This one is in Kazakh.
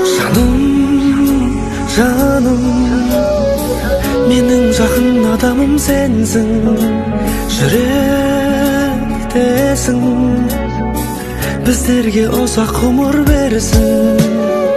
Жаным, жаным, менің жақын адамым сенсің, жүректесің, біздерге ұзақ ғұмыр берсін.